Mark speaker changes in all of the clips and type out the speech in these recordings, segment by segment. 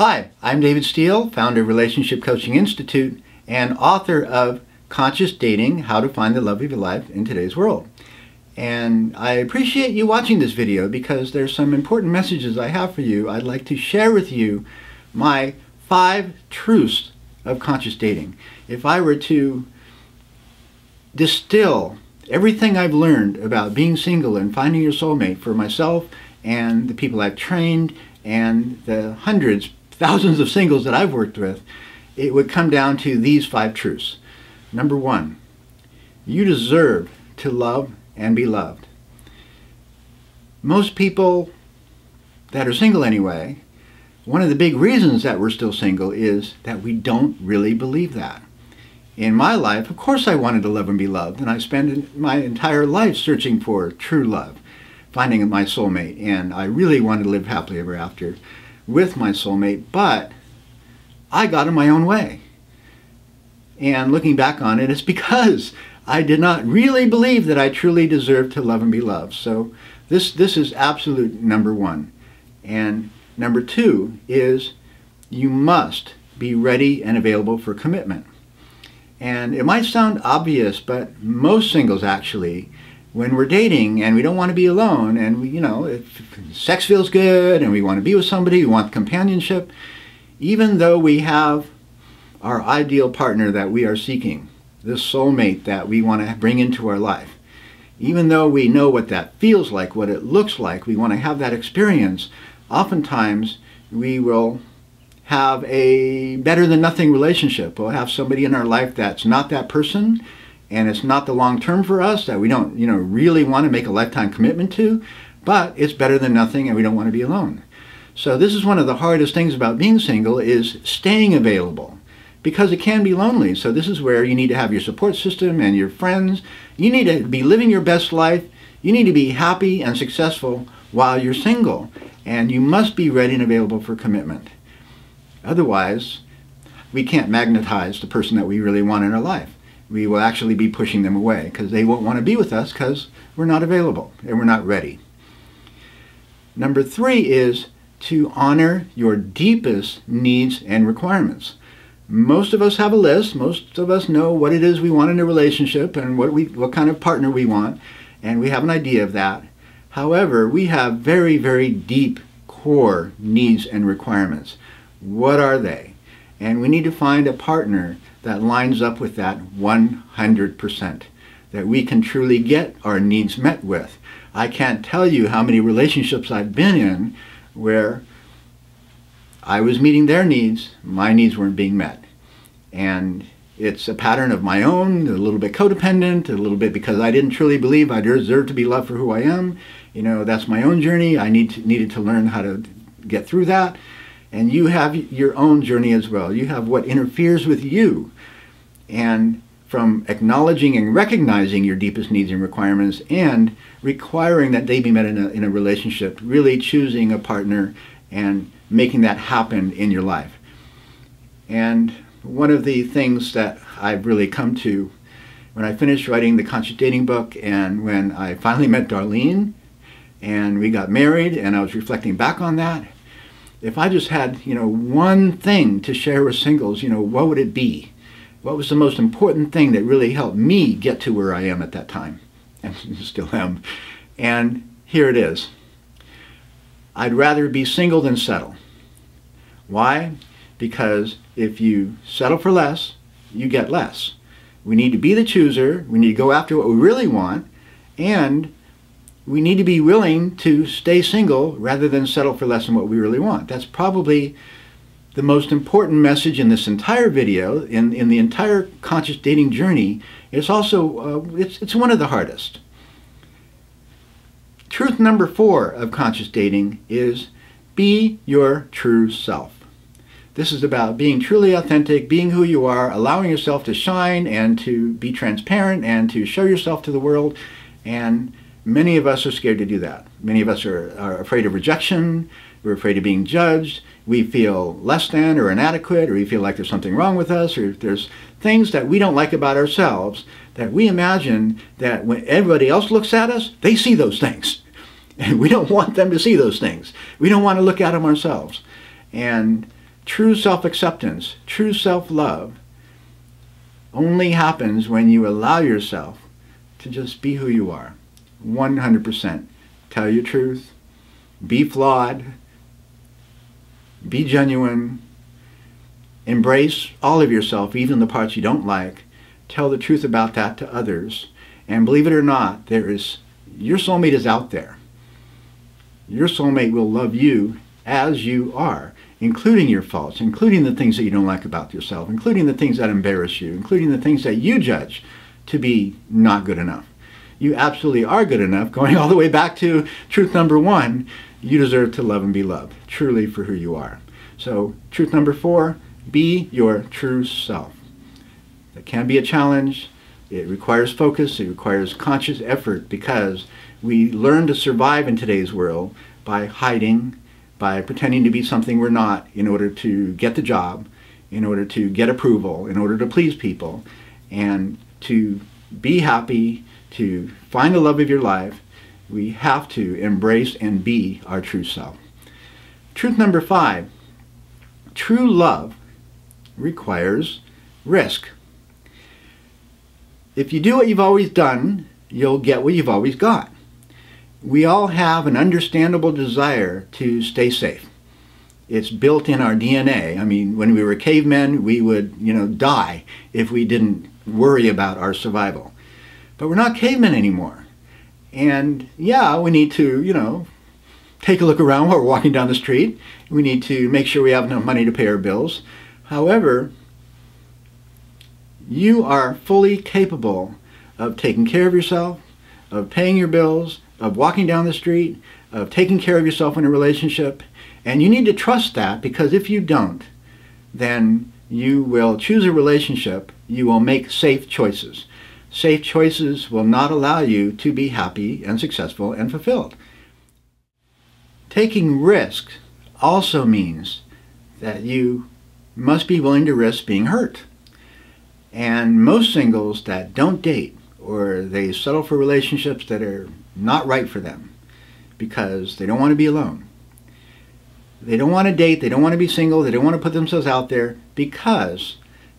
Speaker 1: Hi, I'm David Steele, founder of Relationship Coaching Institute and author of Conscious Dating: How to Find the Love of Your Life in Today's World. And I appreciate you watching this video because there's some important messages I have for you. I'd like to share with you my 5 truths of conscious dating. If I were to distill everything I've learned about being single and finding your soulmate for myself and the people I've trained and the hundreds, thousands of singles that I've worked with, it would come down to these 5 truths. Number 1, you deserve to love and be loved. Most people that are single anyway, one of the big reasons that we're still single is that we don't really believe that. In my life, of course I wanted to love and be loved, and I spent my entire life searching for true love, finding my soulmate, and I really wanted to live happily ever after with my soulmate, but I got in my own way. And looking back on it, it's because I did not really believe that I truly deserved to love and be loved. So this is absolute number 1. And number 2 is you must be ready and available for commitment. And it might sound obvious, but most singles actually, when we're dating and we don't want to be alone, and we, if sex feels good and we want to be with somebody, we want companionship, even though we have our ideal partner that we are seeking, this soulmate that we want to bring into our life, even though we know what that feels like, what it looks like, we want to have that experience, oftentimes we will have a better than nothing relationship. We'll have somebody in our life that's not that person, and it's not the long term for us, that we don't really want to make a lifetime commitment to, but it's better than nothing and we don't want to be alone. So this is one of the hardest things about being single, is staying available, because it can be lonely. So this is where you need to have your support system and your friends. You need to be living your best life. You need to be happy and successful while you're single, and you must be ready and available for commitment. Otherwise, we can't magnetize the person that we really want in our life. We will actually be pushing them away because they won't want to be with us because we're not available and we're not ready. Number 3 is to honor your deepest needs and requirements. Most of us have a list. Most of us know what it is we want in a relationship and what kind of partner we want, and we have an idea of that. However, we have very, very deep core needs and requirements. What are they? And we need to find a partner that lines up with that 100%, that we can truly get our needs met with. I can't tell you how many relationships I've been in where I was meeting their needs, my needs weren't being met. And it's a pattern of my own, a little bit codependent, a little bit because I didn't truly believe I deserved to be loved for who I am. That's my own journey. I needed to learn how to get through that. And you have your own journey as well. You have what interferes with you. And from acknowledging and recognizing your deepest needs and requirements and requiring that they be met in a relationship, really choosing a partner and making that happen in your life. And one of the things that I've really come to when I finished writing the Conscious Dating book, and when I finally met Darlene and we got married and I was reflecting back on that, if I just had, one thing to share with singles, what would it be? What was the most important thing that really helped me get to where I am at that time? And still am. And here it is. I'd rather be single than settle. Why? Because if you settle for less, you get less. We need to be the chooser. We need to go after what we really want. And we need to be willing to stay single rather than settle for less than what we really want. That's probably the most important message in this entire video, in the entire conscious dating journey. It's also, it's one of the hardest. Truth number 4 of conscious dating is be your true self. This is about being truly authentic, being who you are, allowing yourself to shine and to be transparent and to show yourself to the world. And many of us are scared to do that. Many of us are afraid of rejection. We're afraid of being judged. We feel less than or inadequate, or we feel like there's something wrong with us, or there's things that we don't like about ourselves that we imagine that when everybody else looks at us, they see those things. And we don't want them to see those things. We don't want to look at them ourselves. And True self-acceptance, true self-love only happens when you allow yourself to just be who you are. 100%. Tell your truth. Be flawed. Be genuine. Embrace all of yourself, even the parts you don't like. Tell the truth about that to others. And believe it or not, your soulmate is out there. Your soulmate will love you as you are, including your faults, including the things that you don't like about yourself, including the things that embarrass you, including the things that you judge to be not good enough. You absolutely are good enough, going all the way back to truth number 1. You deserve to love and be loved, truly for who you are. So, truth number 4, be your true self. That can be a challenge. It requires focus. It requires conscious effort, because we learn to survive in today's world by hiding, by pretending to be something we're not in order to get the job, in order to get approval, in order to please people. And to be happy, to find the love of your life, we have to embrace and be our true self. Truth number 5, true love requires risk. If you do what you've always done, you'll get what you've always got. We all have an understandable desire to stay safe. It's built in our DNA. I mean, when we were cavemen, we would, die if we didn't worry about our survival. But we're not cavemen anymore. And yeah, we need to, take a look around while we're walking down the street. We need to make sure we have enough money to pay our bills. However, you are fully capable of taking care of yourself, of paying your bills, of walking down the street, of taking care of yourself in a relationship. And you need to trust that, because if you don't, then you will choose a relationship, you will make safe choices. Safe choices will not allow you to be happy and successful and fulfilled. Taking risks also means that you must be willing to risk being hurt. And most singles that don't date, or they settle for relationships that are not right for them because they don't want to be alone. They don't want to date, they don't want to be single, they don't want to put themselves out there because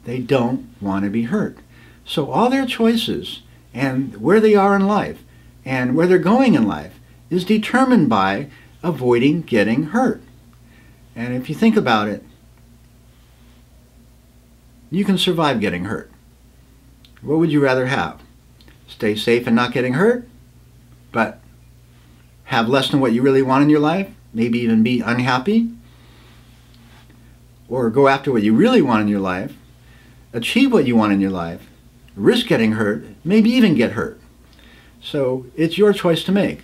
Speaker 1: they don't want to be hurt. So all their choices and where they are in life and where they're going in life is determined by avoiding getting hurt. And if you think about it, you can survive getting hurt. What would you rather have? Stay safe and not getting hurt, but have less than what you really want in your life, maybe even be unhappy? Or go after what you really want in your life, achieve what you want in your life, risk getting hurt, maybe even get hurt? So it's your choice to make.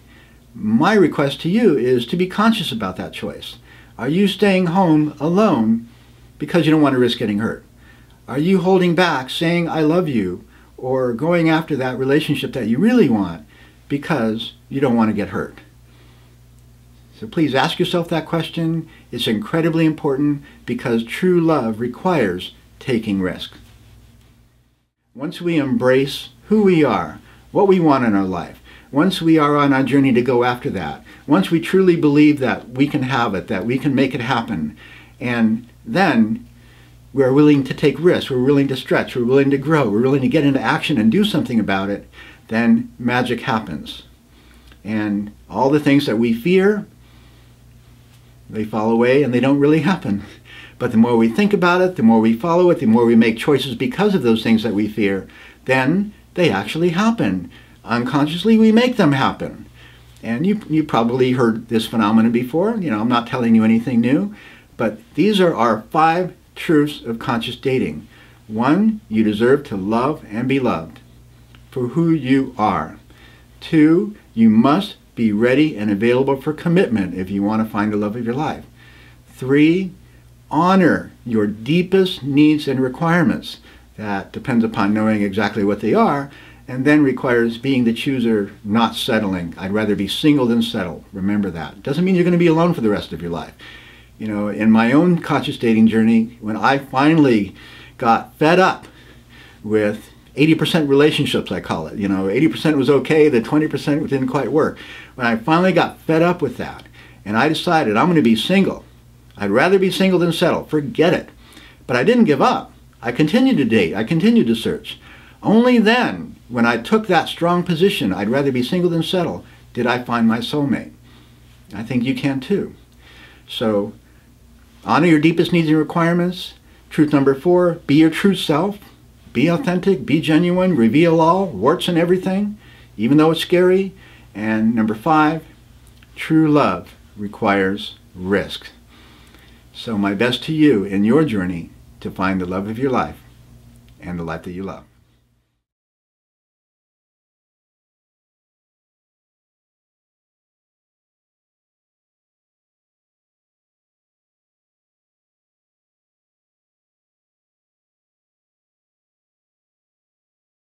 Speaker 1: My request to you is to be conscious about that choice. Are you staying home alone because you don't want to risk getting hurt? Are you holding back, saying I love you, or going after that relationship that you really want because you don't want to get hurt? So please ask yourself that question. It's incredibly important, because true love requires taking risks. Once we embrace who we are, what we want in our life, once we are on our journey to go after that, once we truly believe that we can have it, that we can make it happen, and then we're willing to take risks, we're willing to stretch, we're willing to grow, we're willing to get into action and do something about it, then magic happens. And all the things that we fear, they fall away and they don't really happen. But the more we think about it, the more we follow it, the more we make choices because of those things that we fear, then they actually happen. Unconsciously, we make them happen. And you probably heard this phenomenon before. I'm not telling you anything new. But these are our 5 truths of conscious dating. 1, you deserve to love and be loved for who you are. 2, you must be ready and available for commitment if you want to find the love of your life. 3, honor your deepest needs and requirements. That depends upon knowing exactly what they are, and then requires being the chooser, not settling. I'd rather be single than settle. Remember that. Doesn't mean you're going to be alone for the rest of your life. In my own conscious dating journey, when I finally got fed up with 80% relationships, I call it. 80% was okay, the 20% didn't quite work. When I finally got fed up with that, and I decided I'm going to be single, I'd rather be single than settle. Forget it. But I didn't give up. I continued to date. I continued to search. Only then, when I took that strong position, I'd rather be single than settle, did I find my soulmate. I think you can too. So, honor your deepest needs and requirements. Truth number 4, be your true self. Be authentic, be genuine, reveal all, warts and everything, even though it's scary. And number 5, true love requires risk. So my best to you in your journey to find the love of your life and the life that you love.